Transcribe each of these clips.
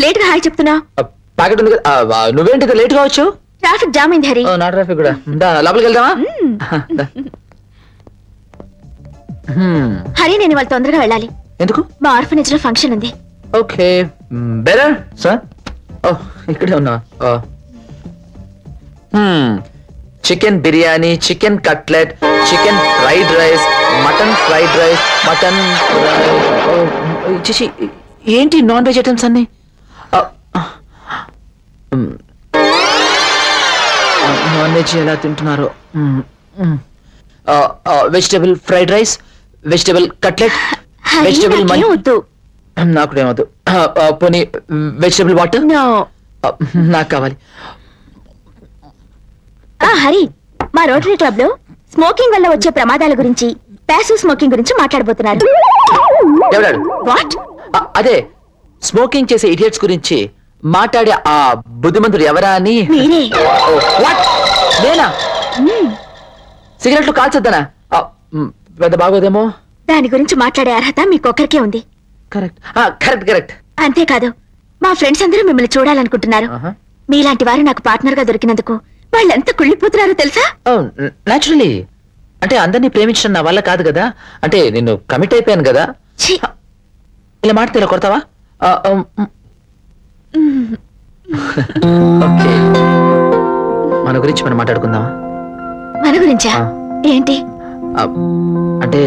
Late గా hi చెప్తున్నా? Packet ఉంది కదా, నువ్వేంటి లేట్ గా వచ్చావు? ట్రాఫిక్ జామ్ అయింది హరి. నా ట్రాఫిక్ కూడా. లోపలికి వెళ్దామా? హరి నేను వాళ్ళు తొందరగా వెళ్ళాలి. ఎందుకు? మా ఆర్ఫనేజ్ లో ఫంక్షన్ ఉంది. Okay better sir. ఇక్కడే ఉన్నా. Chicken biryani, chicken cutlet, chicken fried rice, mutton fried rice, mutton ఏంటి నాన్ వెజ్ ఐటమ్స్ అన్ని? నాన్ వెజ్ ఎలా తింటున్నారు? Vegetable fried rice, vegetable cutlet, vegetable వద్దు. నాకు ఏమవుతు. పోనీ వెజిటబుల్ వాటర్ నాకు కావాలి. హరి, మా రోటరీ క్లబ్ లో స్మోకింగ్ వల్ల వచ్చే ప్రమాదాల గురించి, ప్యాసివ్ స్మోకింగ్ గురించి మాట్లాడబోతున్నారు. వాట్? అదే స్మోకింగ్ చేసే ఇడియట్స్ గురించి మాట్లాడే ఆ బుద్ధిమంతుడు ఎవరా అని. మీరే. నేనా? సిగరెట్లు కాల్చొద్దనా? పెద్ద బాగోదేమో. దాని గురించి మాట్లాడే అర్హత మీకొక్కరికే ఉంది. Correct correct correct. అంతేకాదు, మా ఫ్రెండ్స్ అందరూ మిమ్మల్ని చూడాలనుకుంటున్నారు. మీలాంటి వారు నాకు పార్ట్నర్ గా దొరికినందుకు వాళ్ళెంత కుళ్ళిపోతున్నారో తెలుసా? నేచురలీ. అంటే అందరినీ ప్రేమించడం నా వల్ల కాదు కదా. అంటే నిన్ను కమిట్ అయిపోయాను కదా. ఇలా మాట ఇలా కొడతావా? మన గురించి మనం మాట్లాడుకుందామా? మన గురించా? ఏంటి? అంటే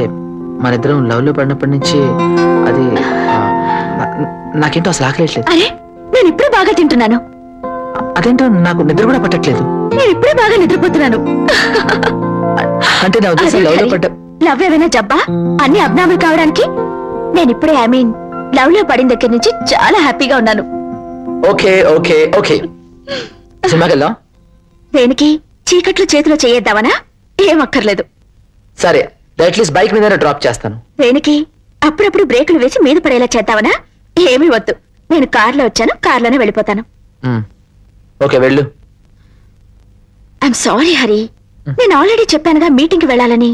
మన ఇద్దరం లవ్ లో పడినప్పటి నుంచి అది నాకేంటో అసలు ఆకలేట్లేదు. అరే, నేను ఇప్పుడే బాగా తింటున్నాను. అదేంటో నాకు నిద్ర కూడా పట్టట్లేదు. నేను ఇప్పుడే బాగా నిద్రపోతున్నాను. అంటే నా ఉద్దేశం లవ్ లో పడ్డ. లవ్ ఏమైనా జబ్బా? అన్ని అబ్నార్మల్ కావడానికి? నేను ఇప్పుడే లవ్ లో పడిన దగ్గర నుంచి చాలా హ్యాపీగా ఉన్నాను. ఓకే ఓకే ఓకే, సినిమాకి వెళ్దాం. దేనికి? చీకట్లో చేతిలో చేయేద్దామనా? ఏం అక్కర్లేదు. సరే, అట్లీస్ట్ బైక్ మీద డ్రాప్ చేస్తాను. దేనికి? అప్పుడప్పుడు బ్రేకులు వేసి మీద పడేలా చేద్దామనా? ఏమీ వద్దు, నేను కార్లో వచ్చాను, కార్లోనే వెళ్ళిపోతాను. ఓకే వెళ్ళు. ఐఎమ్ సారీ హరి, నేను ఆల్రెడీ చెప్పానుగా మీటింగ్కి వెళ్ళాలని.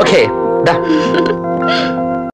ఓకే దా.